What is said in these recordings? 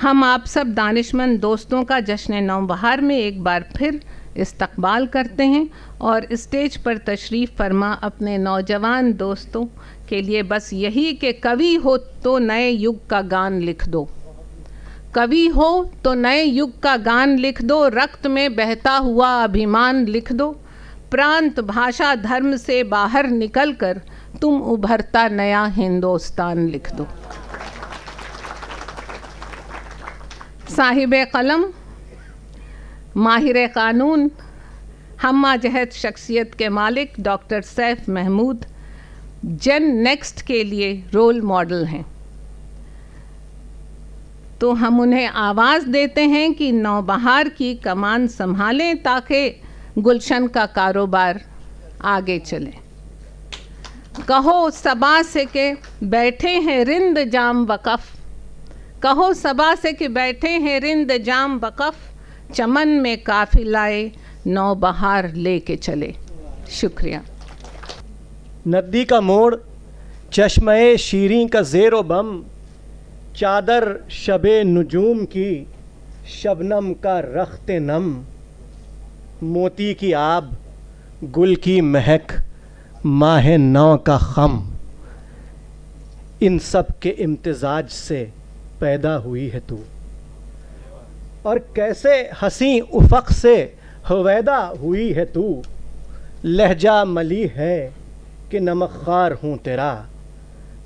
हम आप सब दानिशमंद दोस्तों का जश्न नौबहार में एक बार फिर इस्तकबाल करते हैं और स्टेज पर तशरीफ़ फरमा अपने नौजवान दोस्तों के लिए बस यही कि कवि हो तो नए युग का गान लिख दो, कवि हो तो नए युग का गान लिख दो, रक्त में बहता हुआ अभिमान लिख दो, प्रांत भाषा धर्म से बाहर निकलकर तुम उभरता नया हिंदुस्तान लिख दो। साहिब कलम, माहिर क़ानून, हम्मा जहद शख्सियत के मालिक doctor Saif Mahmood gen next के लिए रोल मॉडल हैं, तो हम उन्हें आवाज़ देते हैं कि नौबहार की कमान संभालें ताकि गुलशन का कारोबार आगे चले। कहो सबा से के बैठे हैं रिंद जाम वक़फ़, कहो सबा से कि बैठे हैं रिंद जाम वक़फ़, चमन में काफ़िलाए नौबहार लेके चले। शुक्रिया। नदी का मोड़, चश्मे शीरीं का ज़ेरो बम, चादर शबे नुजूम की, शबनम का रख्ते नम, मोती की आब, गुल की महक, माह नौ का खम, इन सब के इम्तिजाज से पैदा हुई है तू, और कैसे हसी उफ़क़ से हवैदा हुई है तू, लहजा मली है कि नमक़ार हूँ तेरा,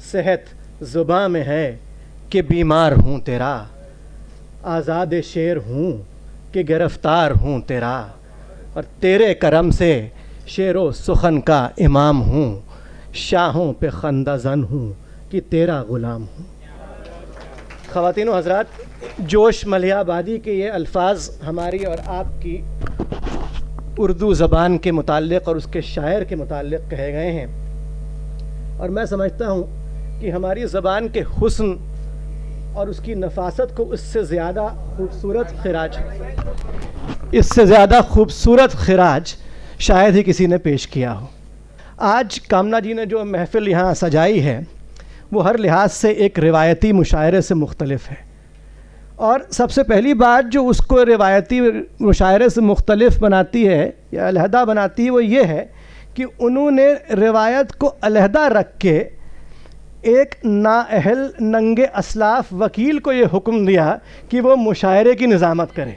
सेहत ज़ुबां में है कि बीमार हूँ तेरा, आज़ाद शेर हूँ कि गिरफ़्तार हूँ तेरा, और तेरे करम से शेरो सुखन का इमाम हूँ, शाहों पे खंदाज़न हूँ कि तेरा ग़ुलाम हूँ। ख़वातीन व हज़रात, जोश मलिहाबादी के ये अल्फाज हमारी और आपकी उर्दू ज़बान के मुताल्लिक़ और उसके शायर के मुताल्लिक़ कहे गए हैं, और मैं समझता हूँ कि हमारी ज़बान के हुस्न और उसकी नफासत को इससे ज़्यादा खूबसूरत खिराज शायद ही किसी ने पेश किया हो। आज कामना जी ने जो महफ़िल यहाँ सजाई है वो हर लिहाज से एक रिवायती मुशायरे से मुख्तलिफ है, और सबसे पहली बात जो उसको रिवायती मुशायरे से मुख्तलिफ बनाती है या अलहदा बनाती है वो ये है कि उन्होंने रिवायत को अलहदा रख के एक नाअहल नंगे असलाफ वकील को ये हुक्म दिया कि वो मुशायरे की निज़ामत करे।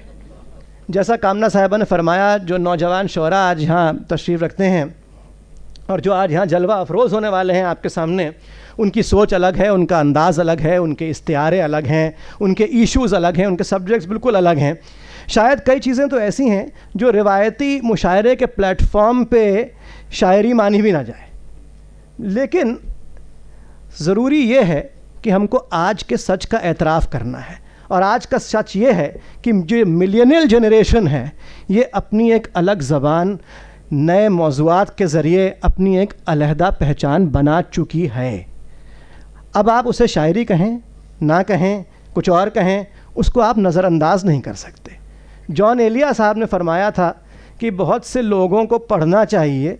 जैसा कामना साहिबा ने फरमाया, जो नौजवान शोरा आज यहाँ तशरीफ़ रखते हैं और जो आज यहाँ जलवा अफरोज़ होने वाले हैं आपके सामने, उनकी सोच अलग है, उनका अंदाज़ अलग है, उनके इस्तियारे अलग हैं, उनके इश्यूज़ अलग हैं, उनके सब्जेक्ट्स बिल्कुल अलग हैं। शायद कई चीज़ें तो ऐसी हैं जो रिवायती मुशायरे के प्लेटफॉर्म पे शायरी मानी भी ना जाए, लेकिन ज़रूरी ये है कि हमको आज के सच का एतराफ़ करना है, और आज का सच ये है कि जो मिलेनियल जनरेशन है ये अपनी एक अलग ज़बान, नए मौज़ूआत के ज़रिए अपनी एक अलहदा पहचान बना चुकी है। अब आप उसे शायरी कहें ना कहें, कुछ और कहें, उसको आप नज़रअंदाज नहीं कर सकते। जॉन एलिया साहब ने फरमाया था कि बहुत से लोगों को पढ़ना चाहिए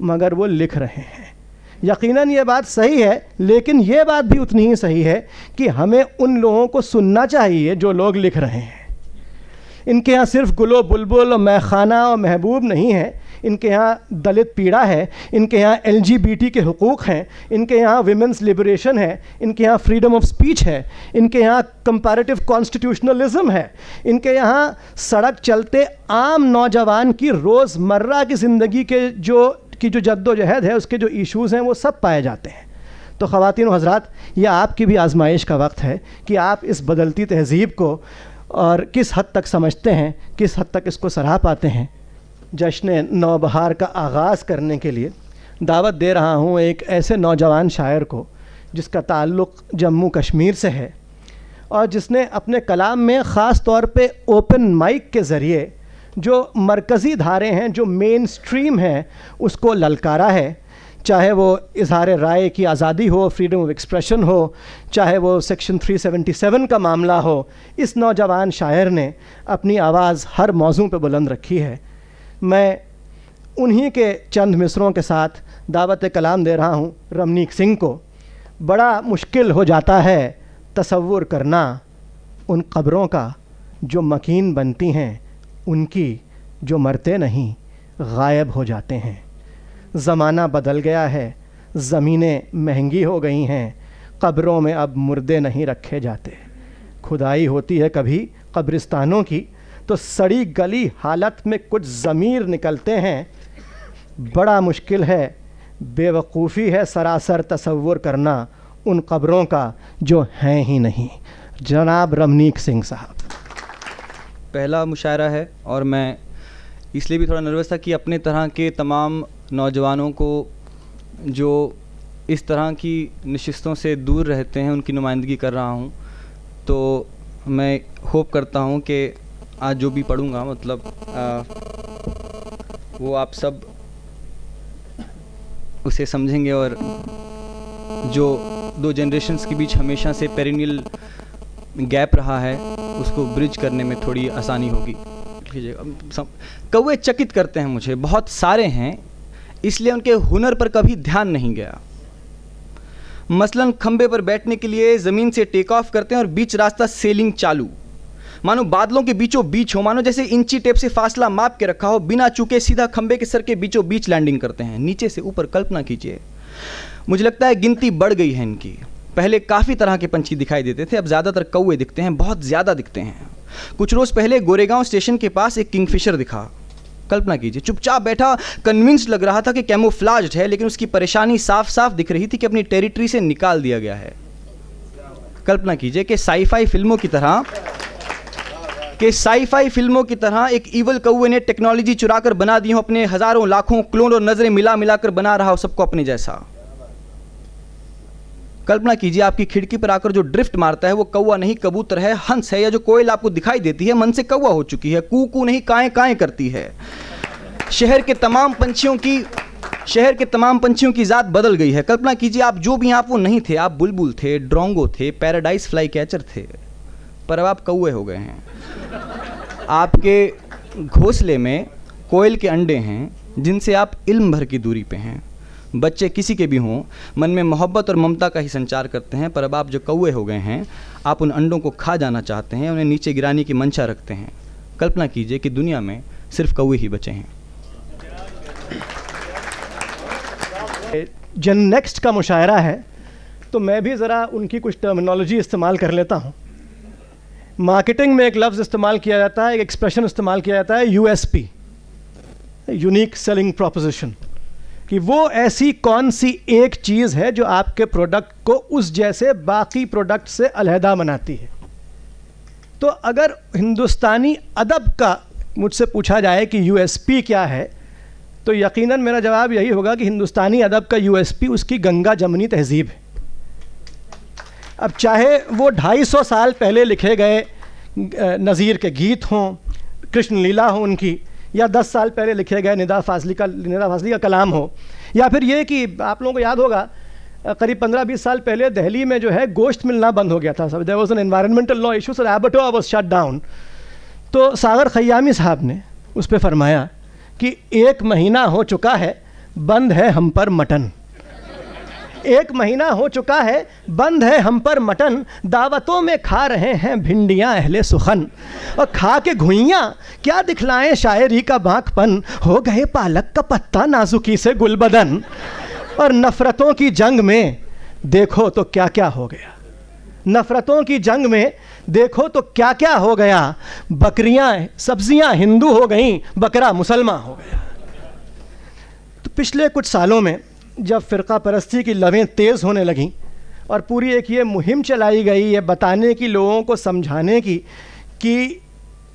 मगर वो लिख रहे हैं। यकीनन ये बात सही है, लेकिन ये बात भी उतनी ही सही है कि हमें उन लोगों को सुनना चाहिए जो लोग लिख रहे हैं। इनके यहाँ सिर्फ गुलो बुलबुल और मैखाना और महबूब नहीं है, इनके यहाँ दलित पीड़ा है, इनके यहाँ LGBT के हुकूक़ हैं, इनके यहाँ विमेंस लिबरेशन है, इनके यहाँ फ्रीडम ऑफ स्पीच है, इनके यहाँ कंपैरेटिव कॉन्स्टिट्यूशनलिज्म है, इनके यहाँ सड़क चलते आम नौजवान की रोज़मर्रा की ज़िंदगी के जो जद्दोजहद है, उसके जो इश्यूज़ हैं वो सब पाए जाते हैं। तो ख़वातीन व हज़रात, ये आपकी भी आजमाइश का वक्त है कि आप इस बदलती तहज़ीब को और किस हद तक समझते हैं, किस हद तक इसको सराह पाते हैं। जश्न नौबहार का आगाज़ करने के लिए दावत दे रहा हूँ एक ऐसे नौजवान शायर को जिसका ताल्लुक़ जम्मू कश्मीर से है और जिसने अपने कलाम में ख़ास तौर पे ओपन माइक के ज़रिए जो मरकज़ी धारे हैं, जो मेन स्ट्रीम हैं, उसको ललकारा है। चाहे वो इज़हार राय की आज़ादी हो, फ्रीडम ऑफ एक्सप्रेशन हो, चाहे वो सेक्शन 377 का मामला हो, इस नौजवान शायर ने अपनी आवाज़ हर मौजू पे बुलंद रखी है। मैं उन्हीं के चंद मिसरों के साथ दावत कलाम दे रहा हूँ रमनीक सिंह को। बड़ा मुश्किल हो जाता है तसव्वुर करना उन कब्रों का जो मकीन बनती हैं, उनकी जो मरते नहीं गायब हो जाते हैं। ज़माना बदल गया है, ज़मीनें महंगी हो गई हैं, कब्रों में अब मुर्दे नहीं रखे जाते। खुदाई होती है कभी कब्रिस्तानों की तो सड़ी गली हालत में कुछ ज़मीर निकलते हैं। बड़ा मुश्किल है, बेवकूफ़ी है सरासर तसव्वुर करना उन कब्रों का जो हैं ही नहीं। जनाब रमनीक सिंह साहब। पहला मुशायरा है और मैं इसलिए भी थोड़ा नर्वस था कि अपने तरह के तमाम नौजवानों को जो इस तरह की नशिस्तों से दूर रहते हैं उनकी नुमाइंदगी कर रहा हूँ। तो मैं होप करता हूँ कि आज जो भी पढ़ूँगा मतलब वो आप सब उसे समझेंगे और जो दो जनरेशन्स के बीच हमेशा से पेरिनियल गैप रहा है उसको ब्रिज करने में थोड़ी आसानी होगी। कौवे चकित करते हैं मुझे, बहुत सारे हैं इसलिए उनके हुनर पर कभी ध्यान नहीं गया। मसलन खंबे पर बैठने के लिए ज़मीन से टेक ऑफ करते हैं और बीच रास्ता सेलिंग चालू, मानो बादलों के बीचों बीच हो, मानो जैसे इंची टेप से फासला माप के रखा हो, बिना चूके सीधा खंबे के सर के बीचों बीच लैंडिंग करते हैं। नीचे से ऊपर कल्पना कीजिए। मुझे लगता है गिनती बढ़ गई है इनकी। पहले काफ़ी तरह के पंछी दिखाई देते थे, अब ज़्यादातर कौवे दिखते हैं, बहुत ज़्यादा दिखते हैं। कुछ रोज़ पहले गोरेगांव स्टेशन के पास एक किंगफिशर दिखा। कल्पना कीजिए, चुपचाप बैठा, कन्विंस्ड लग रहा था कि कैमोफ्लाज्ड है, लेकिन उसकी परेशानी साफ साफ दिख रही थी कि अपनी टेरिटरी से निकाल दिया गया है। कल्पना कीजिए कि साई-फाई फिल्मों की तरह एक ईवल कौवे ने टेक्नोलॉजी चुराकर बना दी हो, अपने हजारों लाखों क्लोन और नजरें मिला मिलाकर बना रहा हो सबको अपने जैसा। कल्पना कीजिए आपकी खिड़की पर आकर जो ड्रिफ्ट मारता है वो कौवा नहीं कबूतर है, हंस है, या जो कोयल आपको दिखाई देती है मन से कौवा हो चुकी है, कू कू नहीं काएं काएं करती है। शहर के तमाम पंछियों की ज़ात बदल गई है। कल्पना कीजिए आप जो भी आप वो नहीं थे, आप बुलबुल थे, ड्रोंगो थे, पैराडाइज फ्लाई कैचर थे, पर अब आप कौवे हो गए हैं। आपके घोंसले में कोयल के अंडे हैं जिनसे आप इल्म भर की दूरी पे हैं। बच्चे किसी के भी हों, मन में मोहब्बत और ममता का ही संचार करते हैं, पर अब आप जो कौवे हो गए हैं, आप उन अंडों को खा जाना चाहते हैं, उन्हें नीचे गिराने की मंशा रखते हैं। कल्पना कीजिए कि दुनिया में सिर्फ कौवे ही बचे हैं। जन नेक्स्ट का मुशायरा है तो मैं भी ज़रा उनकी कुछ टर्मिनोलॉजी इस्तेमाल कर लेता हूँ। मार्केटिंग में एक लफ्ज़ इस्तेमाल किया जाता है, एक एक्सप्रेशन इस्तेमाल किया जाता है, यूएसपी, यूनिक सेलिंग प्रोपोजिशन, कि वो ऐसी कौन सी एक चीज़ है जो आपके प्रोडक्ट को उस जैसे बाकी प्रोडक्ट से अलहदा बनाती है। तो अगर हिंदुस्तानी अदब का मुझसे पूछा जाए कि यूएसपी क्या है, तो यकीनन मेरा जवाब यही होगा कि हिंदुस्तानी अदब का यूएसपी उसकी गंगा जमनी तहज़ीब है। अब चाहे वो 250 साल पहले लिखे गए नज़ीर के गीत हों, कृष्ण लीला हो उनकी, या 10 साल पहले लिखे गए निदा फाजली का कलाम हो, या फिर ये कि आप लोगों को याद होगा करीब 15-20 साल पहले दिल्ली में जो है गोश्त मिलना बंद हो गया था। There was an environmental law issue, so abattoir was shut down. तो सागर खयामी साहब ने उस पर फरमाया कि 1 महीना हो चुका है बंद है हम पर मटन, 1 महीना हो चुका है बंद है हम पर मटन, दावतों में खा रहे हैं भिंडियाँ अहले सुखन, और खा के घुइयाँ क्या दिखलाएं शायरी का बांकपन, हो गए पालक का पत्ता नाजुकी से गुलबदन, और नफ़रतों की जंग में देखो तो क्या क्या हो गया, नफ़रतों की जंग में देखो तो क्या क्या हो गया, बकरियाँ सब्जियाँ हिंदू हो गईं, बकरा मुसलमान हो गया। तो पिछले कुछ सालों में जब फ़िरका परस्ती की लवें तेज़ होने लगीं और पूरी एक ये मुहिम चलाई गई ये बताने की, लोगों को समझाने की कि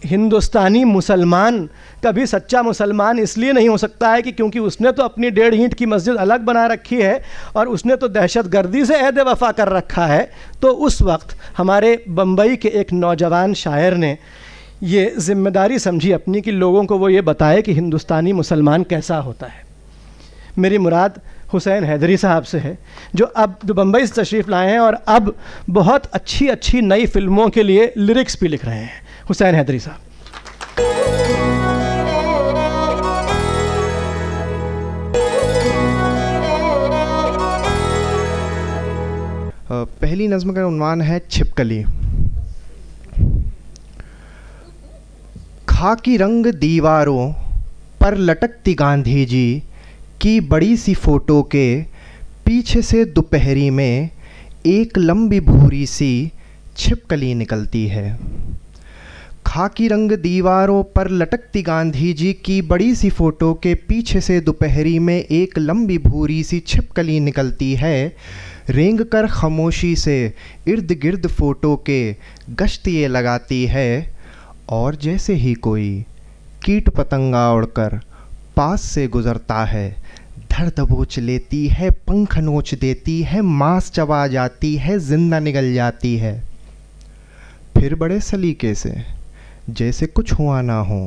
हिंदुस्तानी मुसलमान कभी सच्चा मुसलमान इसलिए नहीं हो सकता है कि क्योंकि उसने तो अपनी 1.5 ईंट की मस्जिद अलग बना रखी है और उसने तो दहशत गर्दी से अहद वफ़ा कर रखा है। तो उस वक्त हमारे बम्बई के एक नौजवान शायर ने ये ज़िम्मेदारी समझी अपनी कि लोगों को वो ये बताए कि हिंदुस्तानी मुसलमान कैसा होता है। मेरी मुराद हुसैन हैदरी साहब से है, जो बम्बई से तशरीफ़ लाए हैं और अब बहुत अच्छी अच्छी नई फ़िल्मों के लिए लिरिक्स भी लिख रहे हैं। हुसैन हैदरी साहब। पहली नज़्म का उन्वान है छिपकली। खाकी रंग दीवारों पर लटकती गांधी जी की बड़ी सी फ़ोटो के पीछे से दोपहरी में एक लंबी भूरी सी छिपकली निकलती है। खाकी रंग दीवारों पर लटकती गांधी जी की बड़ी सी फ़ोटो के पीछे से दोपहरी में एक लंबी भूरी सी छिपकली निकलती है। रेंग कर खामोशी से इर्द गिर्द फ़ोटो के गश्त ये लगाती है, और जैसे ही कोई कीट पतंगा उड़कर पास से गुज़रता है, धड़ दबोच लेती है, पंख नोच देती है, मांस चबा जाती है, जिंदा निगल जाती है। फिर बड़े सलीके से जैसे कुछ हुआ ना हो,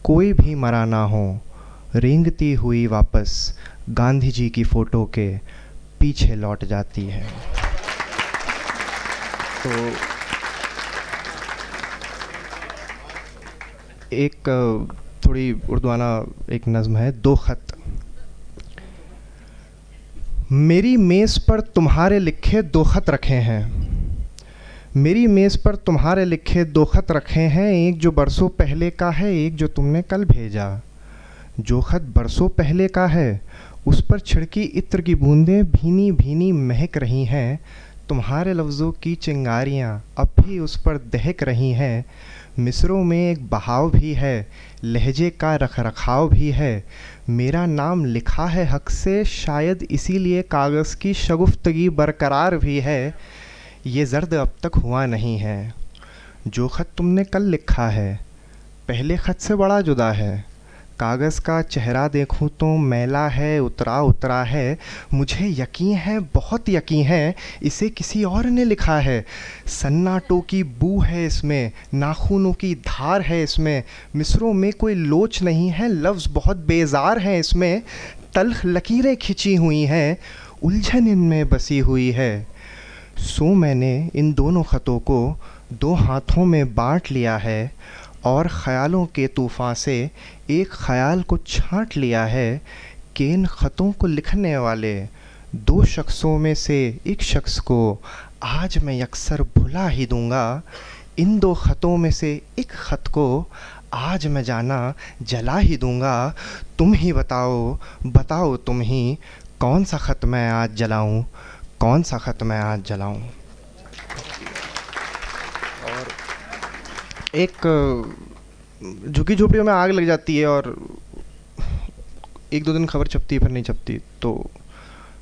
कोई भी मरा ना हो, रेंगती हुई वापस गांधी जी की फ़ोटो के पीछे लौट जाती है। तो एक थोड़ी उर्दूआना एक नज़्म है, दो ख़त। मेरी मेज़ पर तुम्हारे लिखे दो ख़त रखे हैं, मेरी मेज़ पर तुम्हारे लिखे दो ख़त रखे हैं, एक जो बरसों पहले का है, एक जो तुमने कल भेजा। जो ख़त बरसों पहले का है उस पर छिड़की इत्र की बूंदें भीनी भीनी महक रही हैं, तुम्हारे लफ्ज़ों की चिंगारियाँ अब भी उस पर दहक रही हैं। मिसरों में एक बहाव भी है, लहजे का रखरखाव भी है, मेरा नाम लिखा है हक़ से, शायद इसीलिए कागज़ की शगुफ्तगी बरकरार भी है। ये ज़र्द अब तक हुआ नहीं है, जो ख़त तुमने कल लिखा है पहले ख़त से बड़ा जुदा है। कागज़ का चेहरा देखूं तो मैला है, उतरा उतरा है, मुझे यकीन है, बहुत यकीन है, इसे किसी और ने लिखा है। सन्नाटों की बू है इसमें, नाखूनों की धार है इसमें, मिसरों में कोई लोच नहीं है, लफ्ज़ बहुत बेजार हैं इसमें, तल्ख लकीरें खिंची हुई हैं, उलझन इनमें बसी हुई है। सो मैंने इन दोनों ख़तों को दो हाथों में बांट लिया है, और ख़यालों के तूफ़ान से एक ख़याल को छांट लिया है कि इन ख़तों को लिखने वाले दो शख्सों में से एक शख्स को आज मैं यकसर भुला ही दूँगा। इन दो ख़तों में से एक ख़त को आज मैं जाना जला ही दूँगा। तुम ही बताओ, बताओ तुम ही, कौन सा ख़त मैं आज जलाऊँ, कौन सा ख़त मैं आज जलाऊँ। और एक झुकी झोपड़ियों में आग लग जाती है और एक दो दिन खबर छपती है फिर नहीं छपती, तो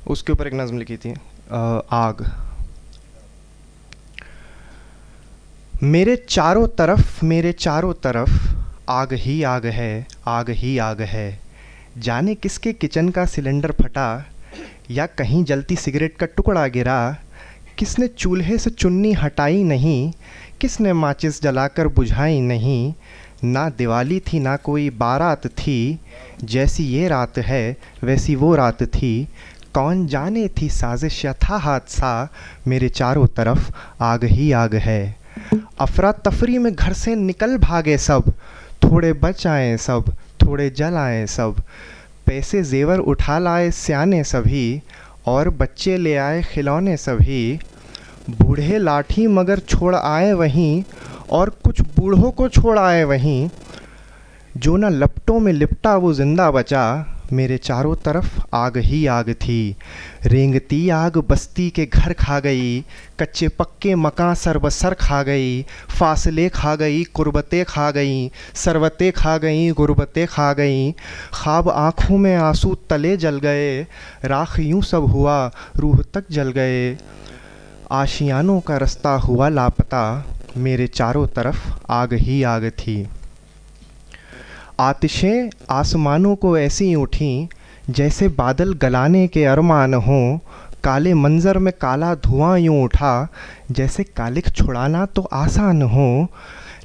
उसके ऊपर एक नज़्म लिखी थी, आग। मेरे चारों तरफ आग ही आग है, आग ही आग है। जाने किसके किचन का सिलेंडर फटा, या कहीं जलती सिगरेट का टुकड़ा गिरा, किसने चूल्हे से चुन्नी हटाई नहीं, किसने माचिस जलाकर बुझाई नहीं। ना दिवाली थी ना कोई बारात थी, जैसी ये रात है वैसी वो रात थी। कौन जाने थी साजिश या था हादसा, मेरे चारों तरफ आग ही आग है। अफरा तफरी में घर से निकल भागे सब, थोड़े बच आए सब, थोड़े जल आए सब। पैसे जेवर उठा लाए सियाने सभी, और बच्चे ले आए खिलौने सभी। बूढ़े लाठी मगर छोड़ आए वहीं, और कुछ बूढ़ों को छोड़ आए वहीं। जो ना लपटों में लिपटा वो जिंदा बचा, मेरे चारों तरफ आग ही आग थी। रेंगती आग बस्ती के घर खा गई, कच्चे पक्के मकान सरबसर खा गई। फासले खा गई, कुर्बतें खा गई, सरवतें खा गई, गुर्बतें खा गई। ख्वाब आँखों में आंसू तले जल गए, राख यूँ सब हुआ रूह तक जल गए। आशियानों का रास्ता हुआ लापता, मेरे चारों तरफ आग ही आग थी। आतिशें आसमानों को ऐसी उठीं जैसे बादल गलाने के अरमान हों। काले मंज़र में काला धुआं यूँ उठा जैसे कालिख छुड़ाना तो आसान हो।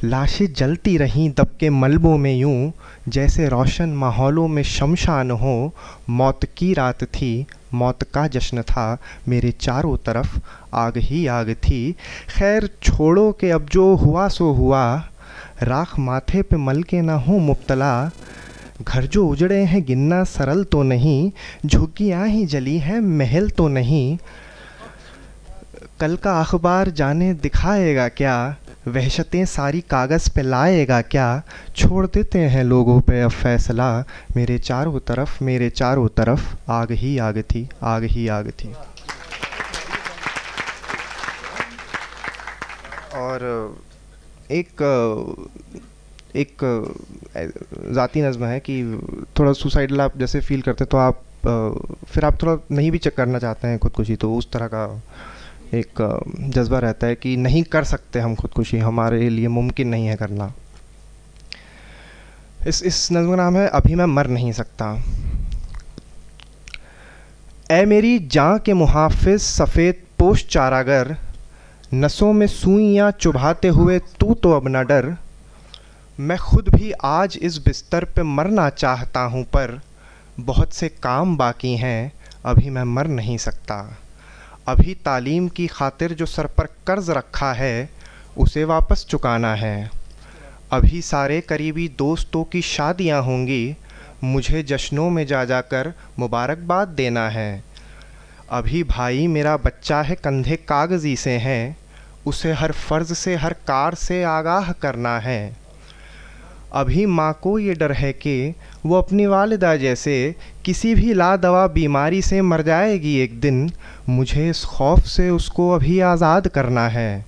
लाशें जलती रहीं दब के मलबों में यूँ जैसे रोशन माहौलों में शमशान हो। मौत की रात थी, मौत का जश्न था, मेरे चारों तरफ आग ही आग थी। खैर छोड़ो कि अब जो हुआ सो हुआ, राख माथे पे मल के ना हो मुब्तला। घर जो उजड़े हैं गिनना सरल तो नहीं, झुग्गियाँ ही जली हैं महल तो नहीं। कल का अखबार जाने दिखाएगा क्या, वहशतें सारी कागज़ पे लाएगा क्या, छोड़ देते हैं लोगों पे अब फैसला, मेरे चारों तरफ आग ही आग थी, आग ही आग थी। और एक ज़ाती नज़्म है कि थोड़ा सुसाइडल आप जैसे फ़ील करते तो आप फिर आप थोड़ा नहीं भी चेक करना चाहते हैं खुदकुशी, तो उस तरह का एक जज्बा रहता है कि नहीं कर सकते हम खुदकुशी, हमारे लिए मुमकिन नहीं है करना। इस नज़्म का नाम है अभी मैं मर नहीं सकता। ऐ मेरी जान के मुहाफ़िज़ सफ़ेद पोश चारागर, नसों में सुइयाँ चुभाते हुए तू तो अब न डर, मैं खुद भी आज इस बिस्तर पे मरना चाहता हूँ पर बहुत से काम बाकी हैं, अभी मैं मर नहीं सकता। अभी तालीम की खातिर जो सर पर कर्ज़ रखा है उसे वापस चुकाना है। अभी सारे करीबी दोस्तों की शादियाँ होंगी, मुझे जश्नों में जा जाकर मुबारकबाद देना है। अभी भाई मेरा बच्चा है कंधे कागज़ी से हैं, उसे हर फ़र्ज़ से हर कार से आगाह करना है। अभी माँ को ये डर है कि वो अपनी वालिदा जैसे किसी भी लादवा बीमारी से मर जाएगी एक दिन, मुझे इस खौफ से उसको अभी आज़ाद करना है।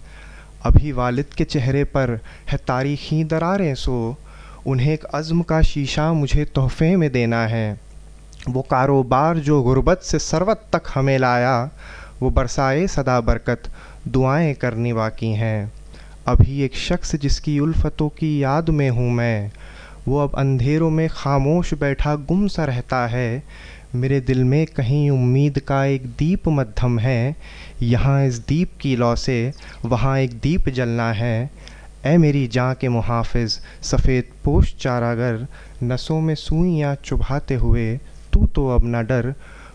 अभी वालिद के चेहरे पर है तारीख़ी दरारें सो, उन्हें एक अज़्म का शीशा मुझे तोहफ़े में देना है। वो कारोबार जो गुर्बत से सरवत तक हमें लाया, वो बरसाए सदा बरकत दुआएं करनी बाकी हैं। अभी एक शख्स जिसकी उल्फतों की याद में हूँ मैं, वो अब अंधेरों में खामोश बैठा गुम सा रहता है। मेरे दिल में कहीं उम्मीद का एक दीप मध्यम है, यहाँ इस दीप की लौ से वहाँ एक दीप जलना है। ऐ मेरी जान के मुहाफ़िज़ सफ़ेद पोश चारागर, नसों में सुइयाँ चुभाते हुए तू तो अब न डर,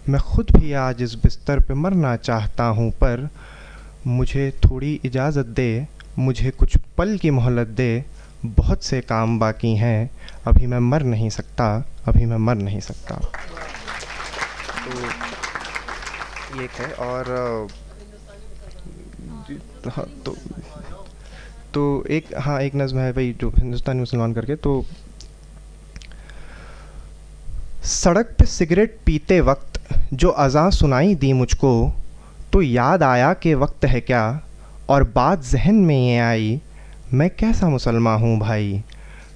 मैं खुद भी आज इस बिस्तर पे मरना चाहता हूँ पर मुझे थोड़ी इजाज़त दे, मुझे कुछ पल की मोहलत दे, बहुत से काम बाकी हैं, अभी मैं मर नहीं सकता, अभी मैं मर नहीं सकता। तो ये है। और हाँ, तो एक नज़्म है भाई जो हिंदुस्तानी मुसलमान करके। तो सड़क पे सिगरेट पीते वक्त जो अज़ां सुनाई दी मुझको, तो याद आया कि वक्त है क्या, और बात जहन में ये आई, मैं कैसा मुसलमान हूँ भाई।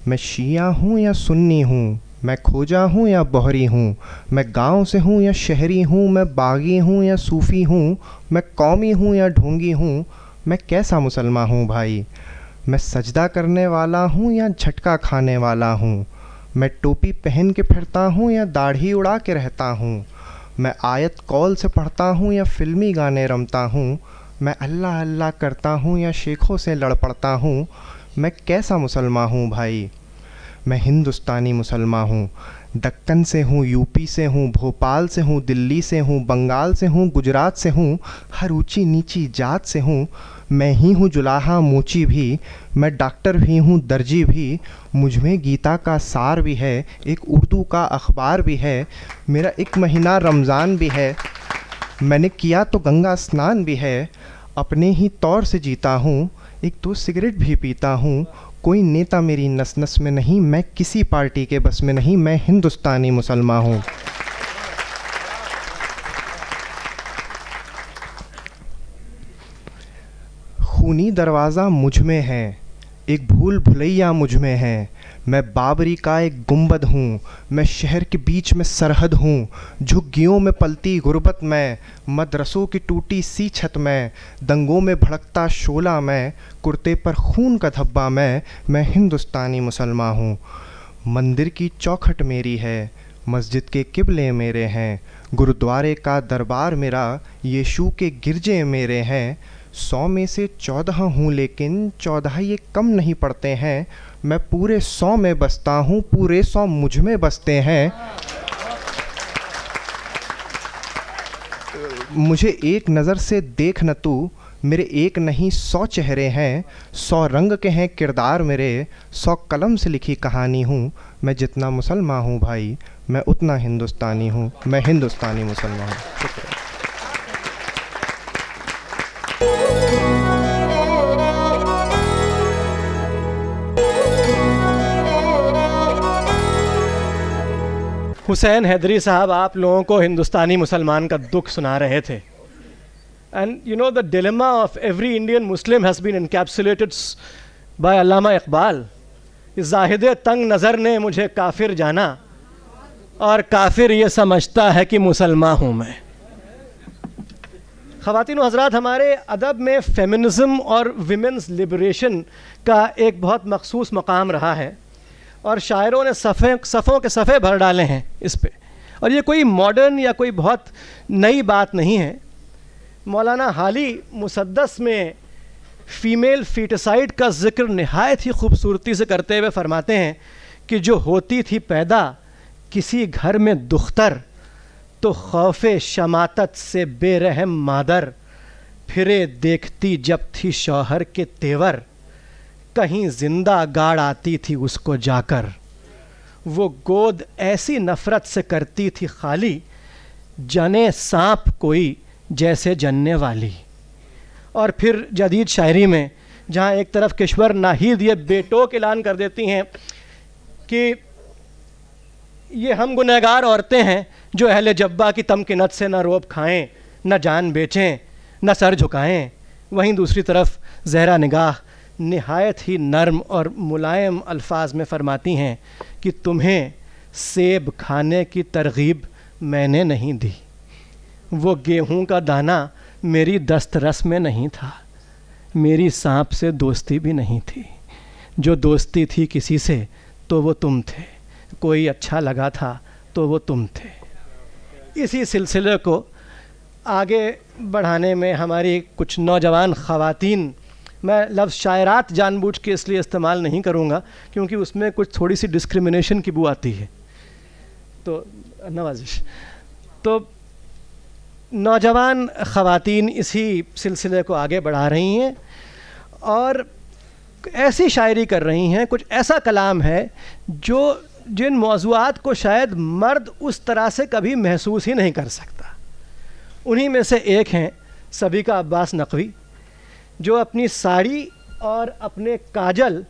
मैं शिया हूँ या सुन्नी हूँ, मैं खोजा हूँ या बहरी हूँ, मैं गांव से हूँ या शहरी हूँ, मैं बागी हूँ या सूफ़ी हूँ, मैं कौमी हूँ या ढोंगी हूँ, मैं कैसा मुसलमान हूँ भाई। मैं सजदा करने वाला हूँ या झटका खाने वाला हूँ, मैं टोपी पहन के फिरता हूँ या दाढ़ी उड़ा के रहता हूँ, मैं आयत कौल से पढ़ता हूँ या फ़िल्मी गाने रमता हूँ, मैं अल्लाह अल्लाह करता हूँ या शेखों से लड़ पड़ता हूँ, मैं कैसा मुसलमान हूँ भाई। मैं हिंदुस्तानी मुसलमान हूँ, दक्कन से हूँ, यूपी से हूँ, भोपाल से हूँ, दिल्ली से हूँ, बंगाल से हूँ, गुजरात से हूँ, हर ऊंची नीची जात से हूँ। मैं ही हूँ जुलाहा मोची भी, मैं डॉक्टर भी हूँ दर्जी भी, मुझ में गीता का सार भी है, एक उर्दू का अखबार भी है, मेरा एक महीना रमज़ान भी है, मैंने किया तो गंगा स्नान भी है, अपने ही तौर से जीता हूँ, एक दो सिगरेट भी पीता हूँ, कोई नेता मेरी नस नस में नहीं, मैं किसी पार्टी के बस में नहीं, मैं हिंदुस्तानी मुसलमान हूँ। खूनी दरवाज़ा मुझ में है, एक भूल भुलैया मुझ में है, मैं बाबरी का एक गुंबद हूँ, मैं शहर के बीच में सरहद हूँ, झुग्गियों में पलती गुर्बत मैं, मदरसों की टूटी सी छत मैं, दंगों में भड़कता शोला मैं, कुर्ते पर खून का धब्बा मैं हिंदुस्तानी मुसलमान हूँ। मंदिर की चौखट मेरी है, मस्जिद के किबले मेरे हैं, गुरुद्वारे का दरबार मेरा, यीशु के गिरजे मेरे हैं। 100 में से 14 हूँ लेकिन 14 ये कम नहीं पड़ते हैं, मैं पूरे 100 में बसता हूँ, पूरे 100 मुझ में बसते हैं। मुझे एक नज़र से देख न तू, मेरे एक नहीं 100 चेहरे हैं, 100 रंग के हैं किरदार मेरे, 100 कलम से लिखी कहानी हूँ। मैं जितना मुसलमान हूँ भाई, मैं उतना हिंदुस्तानी हूँ, मैं हिंदुस्तानी मुसलमान हूँ। शुक्रिया। हुसैन हैदरी साहब आप लोगों को हिंदुस्तानी मुसलमान का दुख सुना रहे थे। And you know the dilemma of every Indian Muslim has been encapsulated by Allama Iqbal. ज़ाहिद तंग नज़र ने मुझे काफिर जाना और काफिर ये समझता है कि मुसलमान हूँ मैं। ख़वातीन व हज़रात, हमारे अदब में फेमिनिज़म और विमेंस लिबरेशन का एक बहुत मखसूस मकाम रहा है और शायरों ने सफ़ों के सफ़े भर डाले हैं इस पे। और ये कोई मॉडर्न या कोई बहुत नई बात नहीं है। मौलाना हाली मुसद्दस में फ़ीमेल फीटिसाइड का ज़िक्र नहायत ही खूबसूरती से करते हुए फरमाते हैं कि जो होती थी पैदा किसी घर में दुख्तर, तो खौफ़े शमातत से बेरहम मादर, फिरे देखती जब थी शौहर के तेवर, कहीं जिंदा गाड़ आती थी उसको जाकर, वो गोद ऐसी नफ़रत से करती थी खाली, जने सांप कोई जैसे जनने वाली। और फिर जदीद शायरी में जहाँ एक तरफ किश्वर नाहिद ये बेटोक ऐलान कर देती हैं कि ये हम गुनहगार औरतें हैं जो अहले जब्बा की तमकिनत से न रोब खाएं, न जान बेचें, न सर झुकाएं, वहीं दूसरी तरफ ज़हरा निगाह निहायत ही नर्म और मुलायम अल्फाज में फरमाती हैं कि तुम्हें सेब खाने की तरगीब मैंने नहीं दी, वो गेहूं का दाना मेरी दस्तरस में नहीं था, मेरी सांप से दोस्ती भी नहीं थी, जो दोस्ती थी किसी से तो वो तुम थे, कोई अच्छा लगा था तो वो तुम थे। इसी सिलसिले को आगे बढ़ाने में हमारी कुछ नौजवान ख़वातीन, मैं लफ्ज़ शायरात जानबूझ के इसलिए इस्तेमाल नहीं करूँगा क्योंकि उसमें कुछ थोड़ी सी डिस्क्रिमिनेशन की बू आती है, तो नवाजिश। तो नौजवान ख़वातीन इसी सिलसिले को आगे बढ़ा रही हैं और ऐसी शायरी कर रही हैं, कुछ ऐसा कलाम है जो जिन मौज़ूआत को शायद मर्द उस तरह से कभी महसूस ही नहीं कर सकता। उन्हीं में से एक हैं सबीका अब्बास नकवी, जो अपनी साड़ी और अपने काजल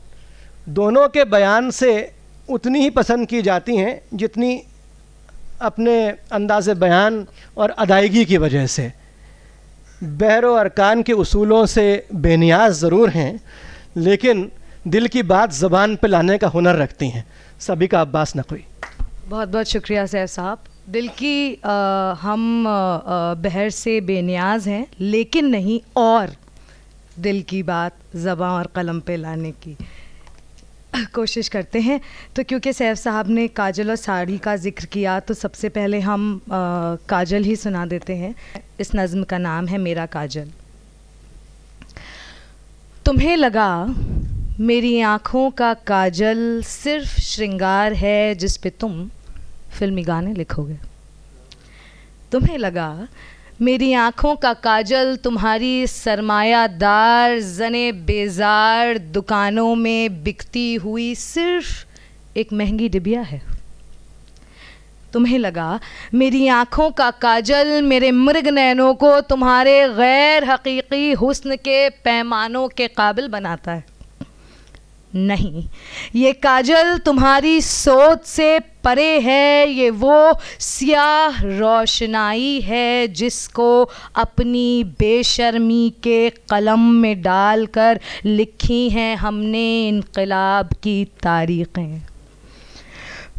दोनों के बयान से उतनी ही पसंद की जाती हैं जितनी अपने अंदाज़ बयान और अदायगी की वजह से। बहर व अरकान के उसूलों से बेनियाज ज़रूर हैं, लेकिन दिल की बात ज़बान पे लाने का हुनर रखती हैं। सबीका अब्बास नकवी। बहुत बहुत शुक्रिया सैफ साहब। दिल की हम बहर से बेनियाज हैं, लेकिन नहीं और दिल की बात ज़बान और कलम पे लाने की कोशिश करते हैं। तो क्योंकि सैफ साहब ने काजल और साड़ी का जिक्र किया तो सबसे पहले हम काजल ही सुना देते हैं। इस नज़्म का नाम है मेरा काजल। तुम्हें लगा मेरी आँखों का काजल सिर्फ श्रृंगार है जिस पे तुम फिल्मी गाने लिखोगे। तुम्हें लगा मेरी आँखों का काजल तुम्हारी सरमायादार ज़ने बेजार दुकानों में बिकती हुई सिर्फ एक महंगी डिबिया है। तुम्हें लगा मेरी आँखों का काजल मेरे मृग नैनों को तुम्हारे गैर हकीकी हुस्न के पैमानों के काबिल बनाता है। नहीं, ये काजल तुम्हारी सोच से परे है, ये वो स्याह रोशनाई है जिसको अपनी बेशर्मी के कलम में डालकर लिखी हैं हमने इनकलाब की तारीखें।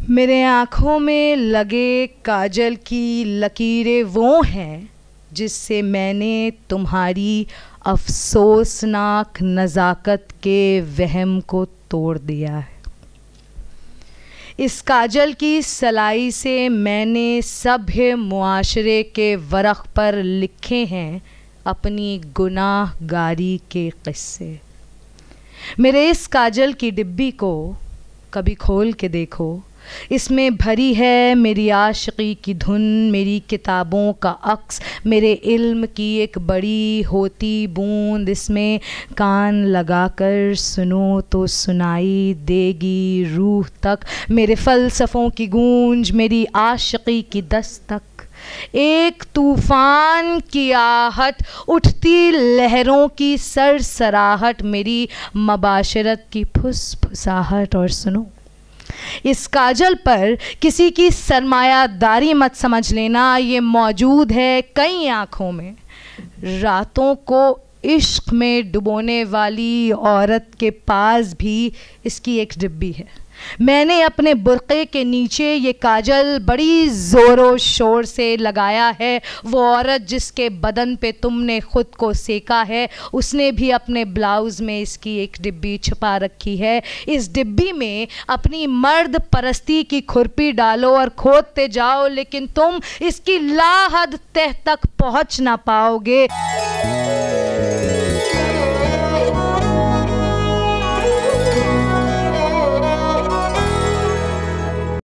मेरे आँखों में लगे काजल की लकीरें वो हैं जिससे मैंने तुम्हारी अफसोसनाक नज़ाकत के वहम को तोड़ दिया है। इस काजल की सलाई से मैंने सभ्य मुआशरे के वरक़ पर लिखे हैं अपनी गुनाहगारी के क़िस्से। मेरे इस काजल की डिब्बी को कभी खोल के देखो, इसमें भरी है मेरी आशिकी की धुन, मेरी किताबों का अक्स, मेरे इल्म की एक बड़ी होती बूंद। इसमें कान लगाकर सुनो तो सुनाई देगी रूह तक मेरे फ़लसफ़ों की गूंज, मेरी आशिकी की दस्तक। एक तूफ़ान की आहट, उठती लहरों की सरसराहट, मेरी मबाशरत की फुसफुसाहट। और सुनो, इस काजल पर किसी की सरमायादारी मत समझ लेना, ये मौजूद है कई आँखों में। रातों को इश्क में डुबोने वाली औरत के पास भी इसकी एक डिब्बी है। मैंने अपने बुर्क़े के नीचे ये काजल बड़ी ज़ोरों शोर से लगाया है। वो औरत जिसके बदन पे तुमने ख़ुद को सेका है, उसने भी अपने ब्लाउज़ में इसकी एक डिब्बी छुपा रखी है। इस डिब्बी में अपनी मर्द परस्ती की खुरपी डालो और खोदते जाओ, लेकिन तुम इसकी लाहद तह तक पहुँच ना पाओगे।